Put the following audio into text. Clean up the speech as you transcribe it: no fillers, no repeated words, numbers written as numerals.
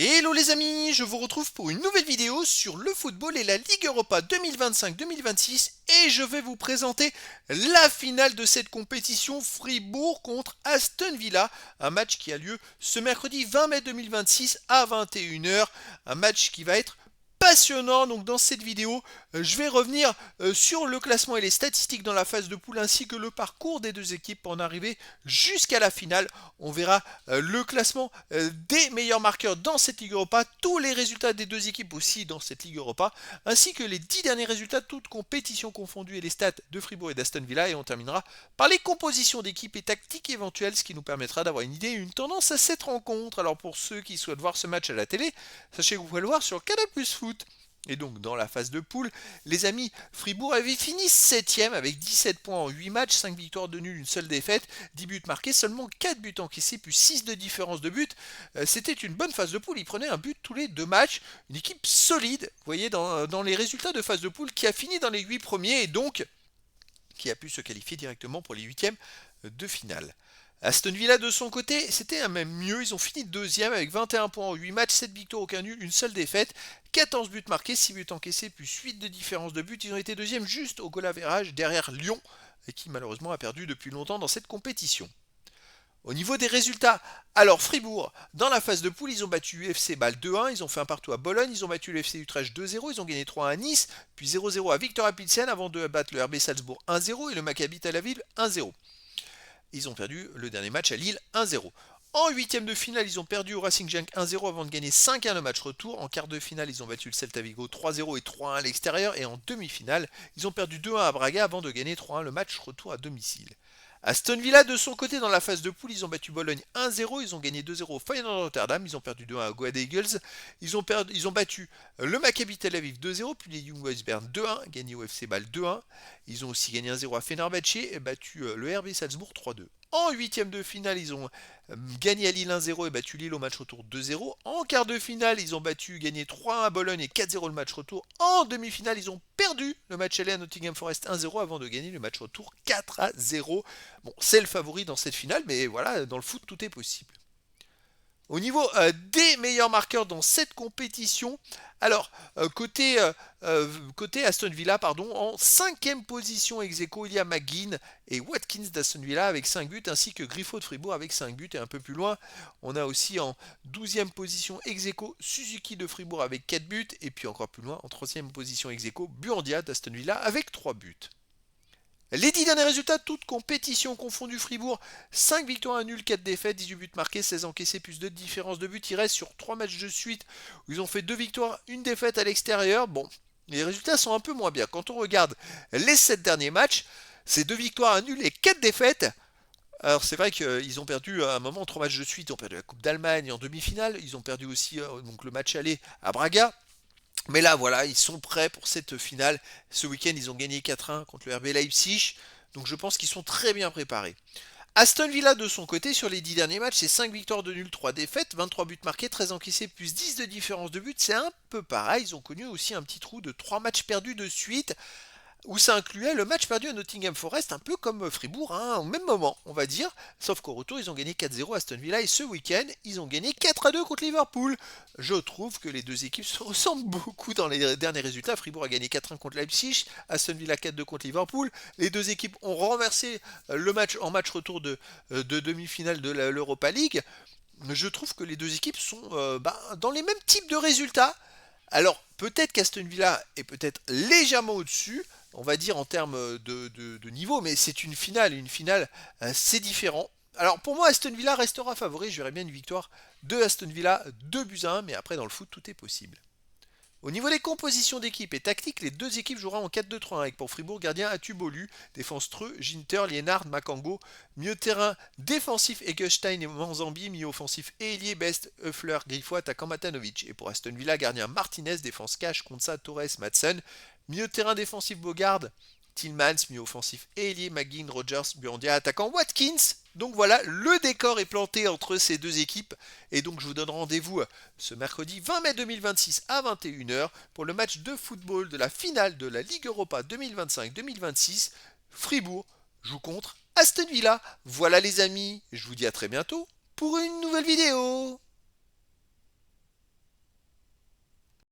Hello les amis, je vous retrouve pour une nouvelle vidéo sur le football et la Ligue Europa 2025-2026 et je vais vous présenter la finale de cette compétition Fribourg contre Aston Villa, un match qui a lieu ce mercredi 20 mai 2026 à 21h, un match qui va être passionnant. Donc dans cette vidéo, je vais revenir sur le classement et les statistiques dans la phase de poule ainsi que le parcours des deux équipes pour en arriver jusqu'à la finale. On verra le classement des meilleurs marqueurs dans cette Ligue Europa, tous les résultats des deux équipes aussi dans cette Ligue Europa, ainsi que les 10 derniers résultats toutes compétitions confondues et les stats de Fribourg et d'Aston Villa. Et on terminera par les compositions d'équipes et tactiques éventuelles, ce qui nous permettra d'avoir une idée et une tendance à cette rencontre. Alors pour ceux qui souhaitent voir ce match à la télé, sachez que vous pouvez le voir sur Canal+ Foot. Et donc dans la phase de poule, les amis, Fribourg avait fini 7ème avec 17 points en 8 matchs, 5 victoires de nul, une seule défaite, 10 buts marqués, seulement 4 buts encaissés, plus 6 de différence de but. C'était une bonne phase de poule, ils prenaient un but tous les 2 matchs, une équipe solide, vous voyez, dans les résultats de phase de poule, qui a fini dans les 8 premiers et donc qui a pu se qualifier directement pour les 8e de finale. Aston Villa de son côté, c'était même mieux, ils ont fini deuxième avec 21 points en 8 matchs, 7 victoires, aucun nul, une seule défaite, 14 buts marqués, 6 buts encaissés, plus 8 de différence de but. Ils ont été deuxième juste au goal average derrière Lyon, et qui malheureusement a perdu depuis longtemps dans cette compétition. Au niveau des résultats, alors Fribourg, dans la phase de poule, ils ont battu UFC Bâle 2-1, ils ont fait un partout à Bologne, ils ont battu le FC Utrecht 2-0, ils ont gagné 3-1 à Nice, puis 0-0 à Viktoria Pilsen avant de battre le RB Salzbourg 1-0 et le Maccabi Tel Aviv 1-0. Ils ont perdu le dernier match à Lille 1-0. En huitième de finale, ils ont perdu au Racing Genk 1-0 avant de gagner 5-1 le match retour. En quart de finale, ils ont battu le Celta Vigo 3-0 et 3-1 à l'extérieur. Et en demi-finale, ils ont perdu 2-1 à Braga avant de gagner 3-1 le match retour à domicile. Aston Villa, de son côté, dans la phase de poule, ils ont battu Bologne 1-0, ils ont gagné 2-0 au Feyenoord Rotterdam, ils ont perdu 2-1 à Go Ahead Eagles, ils ont battu le Maccabi Tel Aviv 2-0, puis les Young Boys Bern 2-1, gagné au FC Bâle 2-1, ils ont aussi gagné 1-0 à Fenerbahçe et battu le RB Salzbourg 3-2. En huitième de finale, ils ont gagné à Lille 1-0 et battu Lille au match retour 2-0. En quart de finale, ils ont gagné 3-1 à Bologne et 4-0 le match retour. En demi-finale, ils ont perdu le match aller à Nottingham Forest 1-0 avant de gagner le match retour 4-0. Bon, c'est le favori dans cette finale, mais voilà, dans le foot, tout est possible. Au niveau des meilleurs marqueurs dans cette compétition, alors côté Aston Villa, pardon, en cinquième position ex aequo, il y a McGinn et Watkins d'Aston Villa avec 5 buts, ainsi que Griffo de Fribourg avec 5 buts. Et un peu plus loin, on a aussi en 12e position ex aequo Suzuki de Fribourg avec 4 buts, et puis encore plus loin, en 3e position ex aequo Buendia d'Aston Villa avec 3 buts. Les 10 derniers résultats, toutes compétitions confondues, Fribourg, 5 victoires, 1 nul, 4 défaites, 18 buts marqués, 16 encaissés, plus de différence de but. Ils restent sur 3 matchs de suite où ils ont fait 2 victoires, 1 défaite à l'extérieur. Bon, les résultats sont un peu moins bien. Quand on regarde les 7 derniers matchs, c'est 2 victoires, 1 nul et 4 défaites. Alors c'est vrai qu'ils ont perdu à un moment 3 matchs de suite, ils ont perdu la Coupe d'Allemagne en demi-finale, ils ont perdu aussi donc le match aller à Braga. Mais là, voilà, ils sont prêts pour cette finale. Ce week-end, ils ont gagné 4-1 contre le RB Leipzig. Donc je pense qu'ils sont très bien préparés. Aston Villa, de son côté, sur les 10 derniers matchs, c'est 5 victoires de nul, 3 défaites, 23 buts marqués, 13 encaissés, plus 10 de différence de but. C'est un peu pareil. Ils ont connu aussi un petit trou de 3 matchs perdus de suite, où ça incluait le match perdu à Nottingham Forest, un peu comme Fribourg, hein, au même moment, on va dire. Sauf qu'au retour, ils ont gagné 4-0 à Aston Villa et ce week-end, ils ont gagné 4-2 contre Liverpool. Je trouve que les deux équipes se ressemblent beaucoup dans les derniers résultats. Fribourg a gagné 4-1 contre Leipzig, Aston Villa 4-2 contre Liverpool. Les deux équipes ont renversé le match en match retour de demi-finale de l'Europa League. Je trouve que les deux équipes sont dans les mêmes types de résultats. Alors, peut-être qu'Aston Villa est peut-être légèrement au-dessus, on va dire en termes de niveau, mais c'est une finale, c'est différent. Alors pour moi, Aston Villa restera favori, je verrais bien une victoire de Aston Villa, 2 buts à 1, mais après dans le foot, tout est possible. Au niveau des compositions d'équipe et tactiques, les deux équipes joueront en 4-2-3-1 avec pour Fribourg gardien Atubolu, défense Treux, Ginter, Lienard, Makango, milieu de terrain défensif Eggestein et Manzambi, milieu offensif Elie, Best, Höfler, Griffo, attaquant Matanovic. Et pour Aston Villa, gardien Martinez, défense Cash, Konsa, Torres, Madsen, milieu de terrain défensif Bogard, Tillmans, milieu offensif Elie, McGinn, Rogers, Buendia, attaquant Watkins. Donc voilà, le décor est planté entre ces deux équipes. Et donc je vous donne rendez-vous ce mercredi 20 mai 2026 à 21h pour le match de football de la finale de la Ligue Europa 2025-2026. Fribourg joue contre Aston Villa. Voilà les amis, je vous dis à très bientôt pour une nouvelle vidéo.